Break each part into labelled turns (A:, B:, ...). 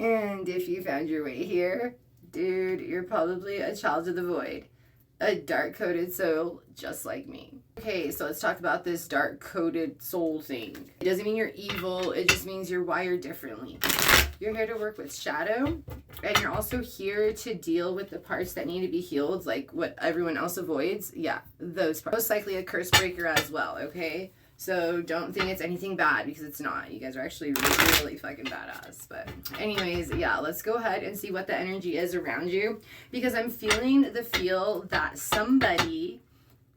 A: And if you found your way here, dude, you're probably a child of the void. A dark-coded soul just like me. Okay, so let's talk about this dark-coded soul thing. It doesn't mean you're evil, it just means you're wired differently. You're here to work with shadow, and you're also here to deal with the parts that need to be healed, like what everyone else avoids. Yeah, those parts. Most likely a curse breaker as well, okay? So don't think it's anything bad, because it's not. You guys are actually really, really fucking badass. But anyways, yeah, let's go ahead and see what the energy is around you, because I'm feeling the feel that somebody,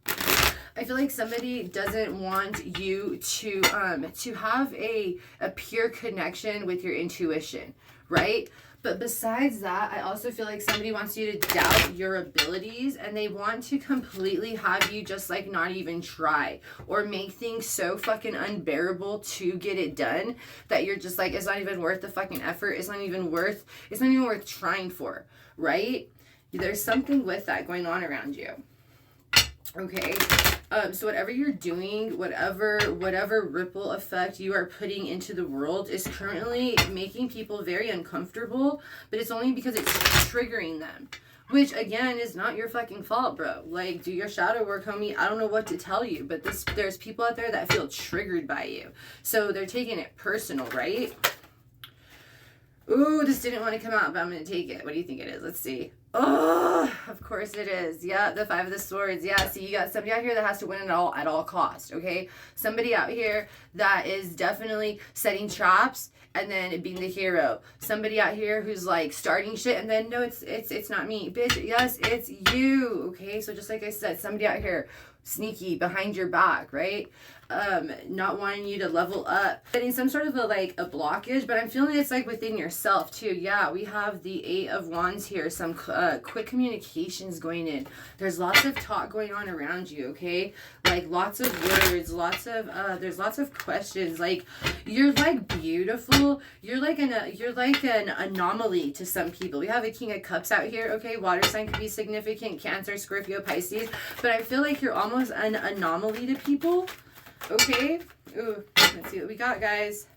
A: I feel like somebody doesn't want you to have a pure connection with your intuition, right? But besides that, I also feel like somebody wants you to doubt your abilities, and they want to completely have you just like not even try, or make things so fucking unbearable to get it done that you're just like, it's not even worth the fucking effort. It's not even worth trying for, right? There's something with that going on around you. Okay, so whatever you're doing, whatever ripple effect you are putting into the world is currently making people very uncomfortable, but it's only because it's triggering them, which again is not your fucking fault, bro. Like, do your shadow work, homie. I don't know what to tell you, but there's people out there that feel triggered by you, so they're taking it personal, right? Ooh, this didn't want to come out, but I'm going to take it. What do you think it is? Let's see. Oh, of course it is. Yeah, the Five of the Swords. Yeah, see, you got somebody out here that has to win it all at all cost, okay? Somebody out here that is definitely setting traps and then being the hero. Somebody out here who's like starting shit and then, no, it's not me. Bitch, yes, it's you, okay? So just like I said, somebody out here sneaky behind your back, right? Not wanting you to level up, getting some sort of a blockage, but I'm feeling it's like within yourself too. Yeah, we have the Eight of Wands here, some quick communications going in. There's lots of talk going on around you, okay? Like lots of words, there's lots of questions. Like, you're like beautiful. You're like an anomaly to some people. We have a King of Cups out here, okay? Water sign could be significant, Cancer, Scorpio, Pisces, but I feel like you're almost an anomaly to people. Okay, ooh, let's see what we got, guys.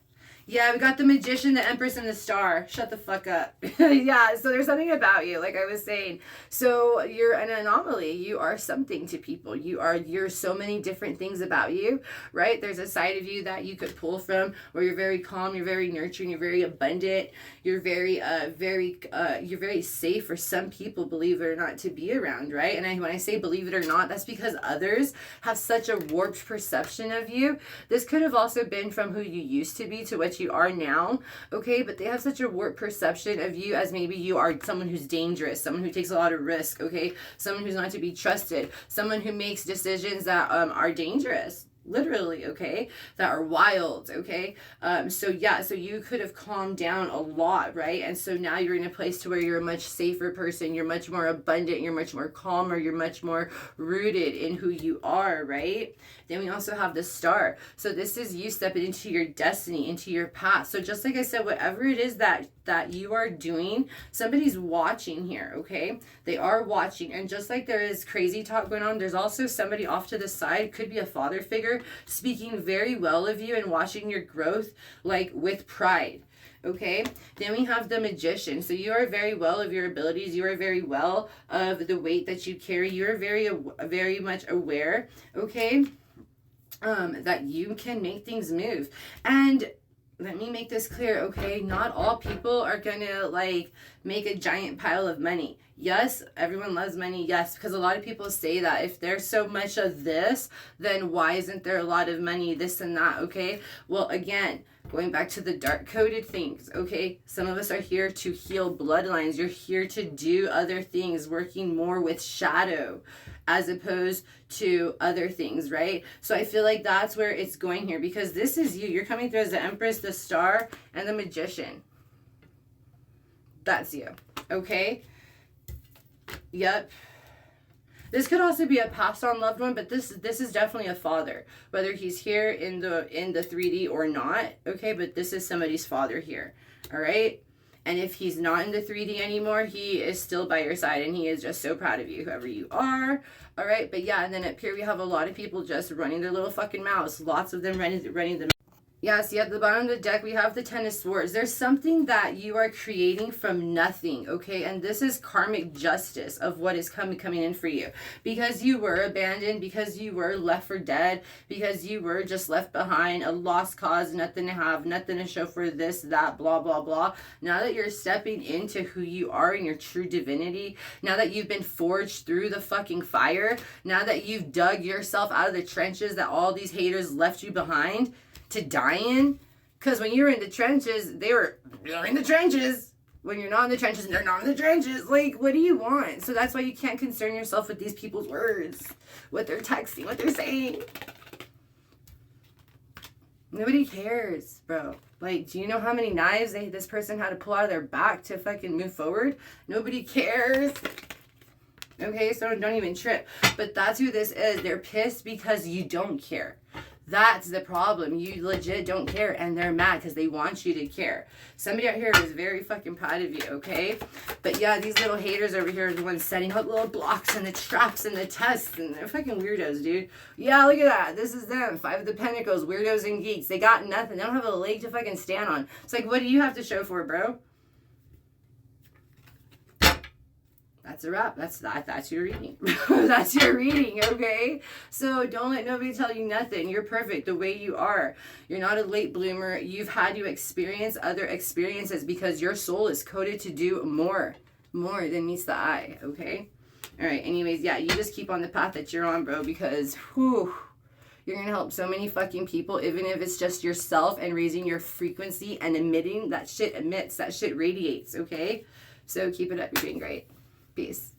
A: Yeah, we got the Magician, the Empress, and the Star. Shut the fuck up. Yeah, so there's something about you, like I was saying. So you're an anomaly. You are something to people. You're so many different things about you, right? There's a side of you that you could pull from, where you're very calm, you're very nurturing, you're very abundant, you're very safe for some people, believe it or not, to be around, right? And when I say believe it or not, that's because others have such a warped perception of you. This could have also been from who you used to be to what you are now, okay? But they have such a warped perception of you as maybe you are someone who's dangerous, someone who takes a lot of risk, okay? Someone who's not to be trusted, someone who makes decisions that are dangerous, literally, okay, that are wild, okay? So you could have calmed down a lot, right? And so now you're in a place to where you're a much safer person, you're much more abundant, you're much more calmer, you're much more rooted in who you are, right? Then we also have the Star. So this is you stepping into your destiny, into your path. So just like I said, whatever it is that you are doing, somebody's watching here, okay? They are watching. And just like there is crazy talk going on, there's also somebody off to the side, could be a father figure, speaking very well of you and watching your growth, like with pride. Okay, then we have the Magician. So you are very well of your abilities. You are very well of the weight that you carry. You're very much aware, okay, that you can make things move. And let me make this clear, okay? Not all people are gonna like make a giant pile of money. Yes, everyone loves money, yes, because a lot of people say that if there's so much of this, then why isn't there a lot of money, this and that, okay? Well, again, going back to the dark-coded things, okay? Some of us are here to heal bloodlines. You're here to do other things, working more with shadow as opposed to other things, right? So I feel like that's where it's going here, because this is you. You're coming through as the Empress, the Star, and the Magician. That's you, okay? Yep. This could also be a passed on loved one, but this is definitely a father, whether he's here in the 3D or not, okay? But this is somebody's father here, all right? And if he's not in the 3D anymore, he is still by your side, and he is just so proud of you, whoever you are, all right? But yeah, and then up here we have a lot of people just running their little fucking mouths, lots of them running the Yeah, see, at the bottom of the deck, we have the Ten of Swords. There's something that you are creating from nothing, okay? And this is karmic justice of what is coming in for you. Because you were abandoned, because you were left for dead, because you were just left behind, a lost cause, nothing to have, nothing to show for this, that, blah, blah, blah. Now that you're stepping into who you are in your true divinity, now that you've been forged through the fucking fire, now that you've dug yourself out of the trenches that all these haters left you behind, to die in, because when you were in the trenches, they're in the trenches. When you're not in the trenches, they're not in the trenches. Like, what do you want? So that's why you can't concern yourself with these people's words, what they're texting, what they're saying. Nobody cares, bro. Like, do you know how many knives this person had to pull out of their back to fucking move forward? Nobody cares. Okay, so don't even trip. But that's who this is. They're pissed because you don't care. That's the problem. You legit don't care, and they're mad because they want you to care. Somebody out here is very fucking proud of you, okay? But yeah, these little haters over here are the ones setting up little blocks and the traps and the tests, and they're fucking weirdos, dude. Yeah, look at that. This is them. Five of the Pentacles, weirdos and geeks. They got nothing. They don't have a leg to fucking stand on. It's like, what do you have to show for it, bro? That's a wrap. That's your reading. That's your reading, okay? So don't let nobody tell you nothing. You're perfect the way you are. You're not a late bloomer. You've had to experience other experiences because your soul is coded to do more than meets the eye, okay? All right, anyways, yeah, you just keep on the path that you're on, bro, because, whew, you're going to help so many fucking people, even if it's just yourself and raising your frequency and emitting. That shit emits. That shit radiates, okay? So keep it up. You're doing great. Peace.